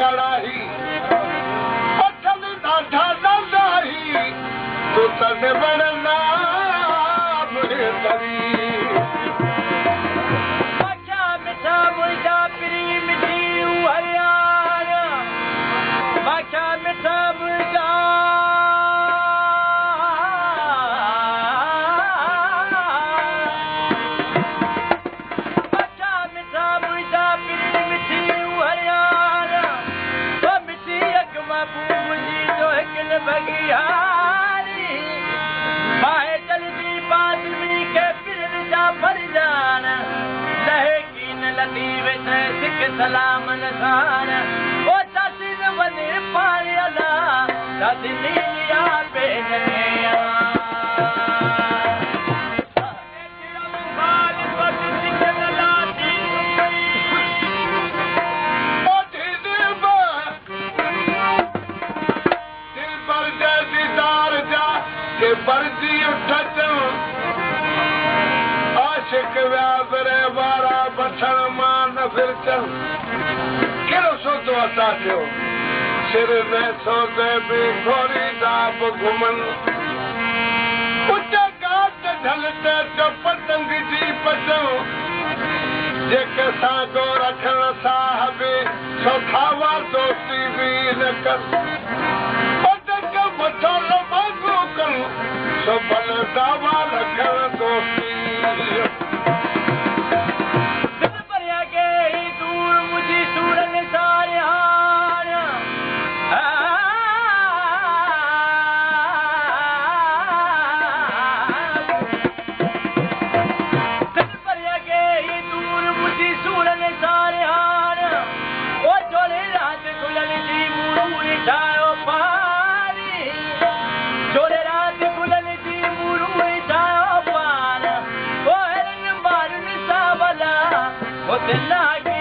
लड़ाई पत्थर डाढ़ा लड़ाई तो तन बढ़ना बेहतरी मचा मिठा मुर्गा पिरी मिठी हरियाणा मचा मिठा मुर्गा बगियारी माए जल्दी बादमी के फिर जा भर जान लहे कीन लतीवे से सिख सलाम नसान ओ चासिन बने पारियला चासिनी लिया बेननिया बरजी उठत आशिक व्यापरे वारा बछड़ मान फिर चल कहिड़ो सोचो अता थियो सिर में सोचे भी घोड़ी दाब घुमन उच घाट ढलते जो पतंग जी पचो जेके सागो रखण साहबे सोखावा दोस्ती भी न कर पतंग मथो लमागो कर सबल दावा रखण दोस्ती दिल भरिया के दूर मुझी सूरन सारे हार दिल भरिया के दूर मुझी सूरन सारे हार ओ चोले रात गुलन जी मुरू छायो पारी चोले रात गुलन जी मुरू छायो पार ओ हरन मारन सावला ओ दिलागी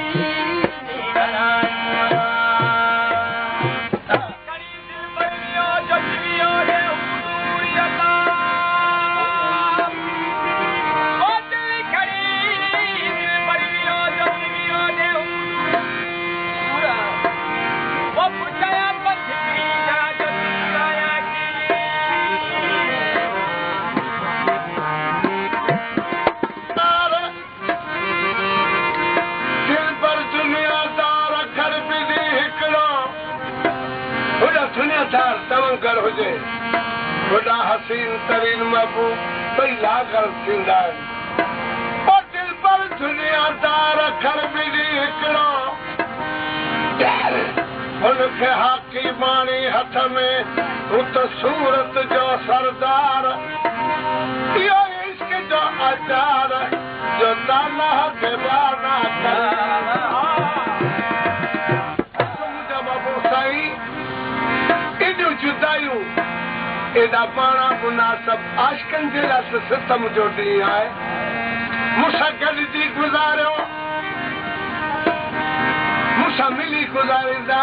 तवंकर हुजे वॾा हसीन तरीन महबूब ॿई लाॻल थींदा आहिनि ओ दिल पर दुनियादार अखर ॿिनी हिकिड़ो हुनखे हाकी माणी हथ में हू त सूरत जो सरदार इहो इश्क जो आचार जो ताना खे बाना मुंहिंजा बाबू साईं जुदायूं एॾा पाणा मुनासिब आशिकनि जे लाइ सितम जो ॾींहुं आहे मूंसां गॾिजी गुज़ारियो मूंसां मिली गुज़ारींदा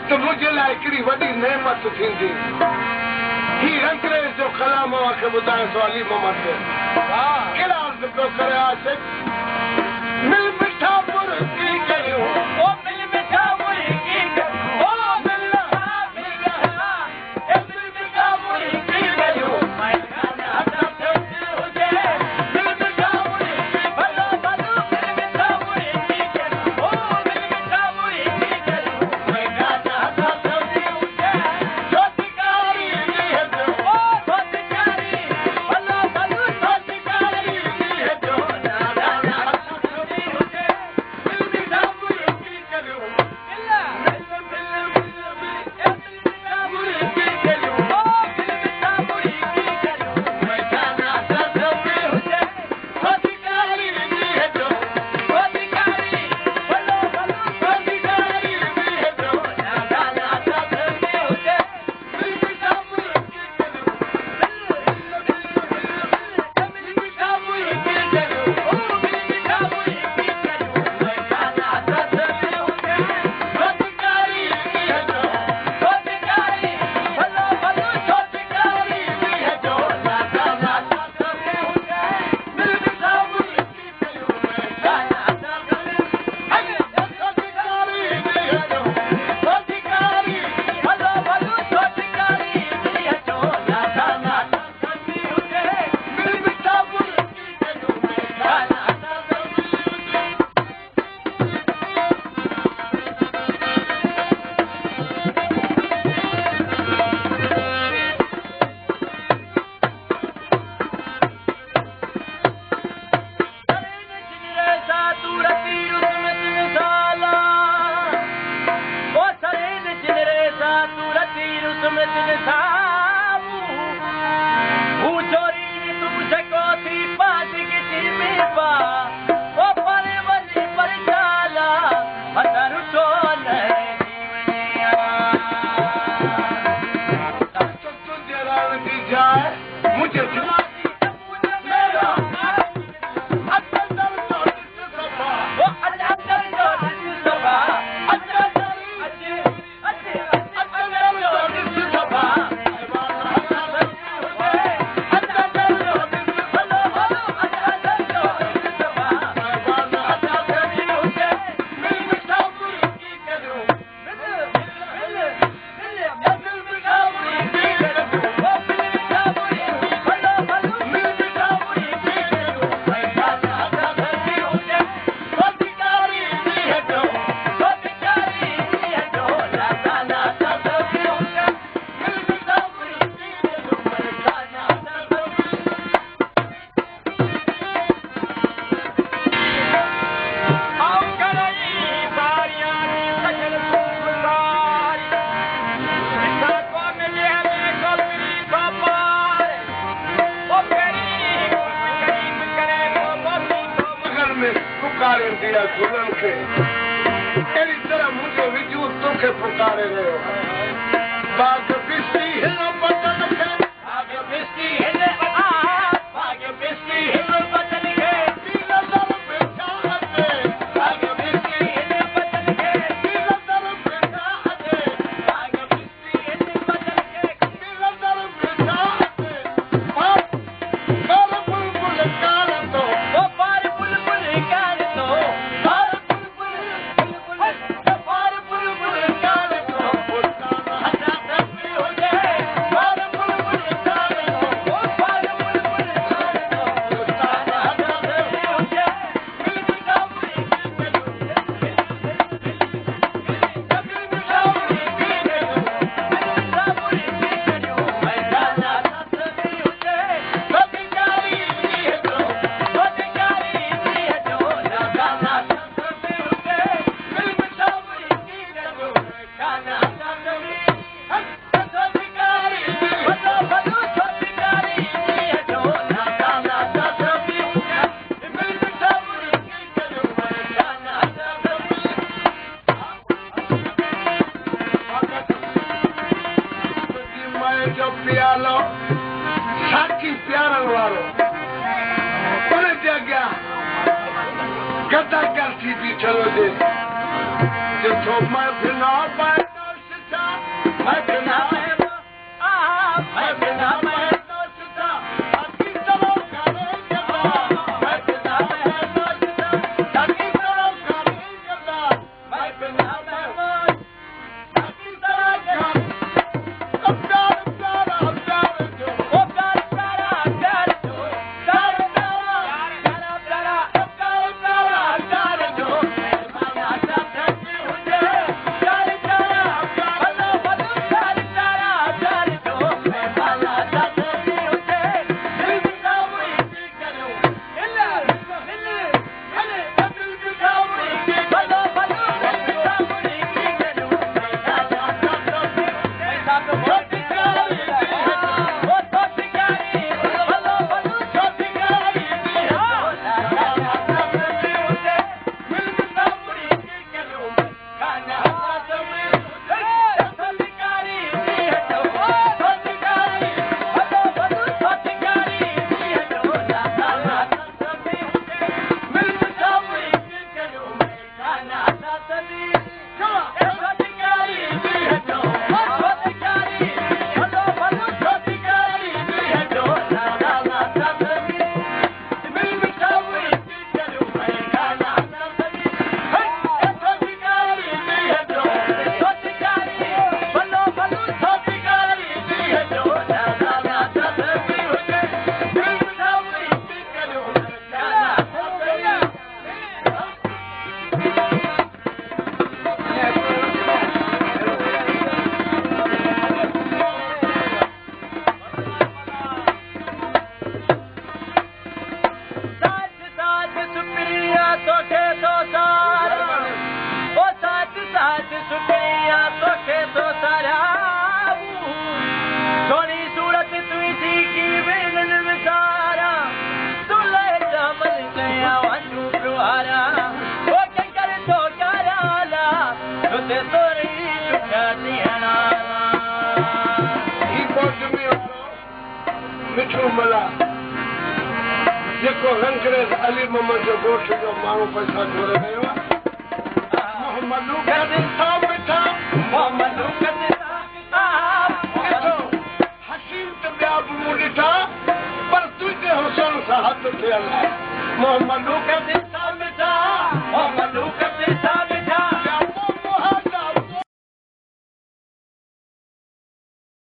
त मुंहिंजे लाइ हिकिड़ी वॾी नेमत थींदी हीउ अंग्रेज़ जो कलाम खे ॿुधाए थो अली मोहम्मद कहिड़ा अर्ज़ पियो करे आशिक मिल मिठा मुर्गी करियो ओ मिल मिठा मुर्गी करियो La मिठो मला जेको रंगरेज अली मोहम्मद जो गोठ जो माण्हू पैसा घुरे वियो मोहम्मद हसीन त ॿिया बि मूं ॾिठा पर तुंहिंजे हुसन सां हथ थियल आहे मोहम्मद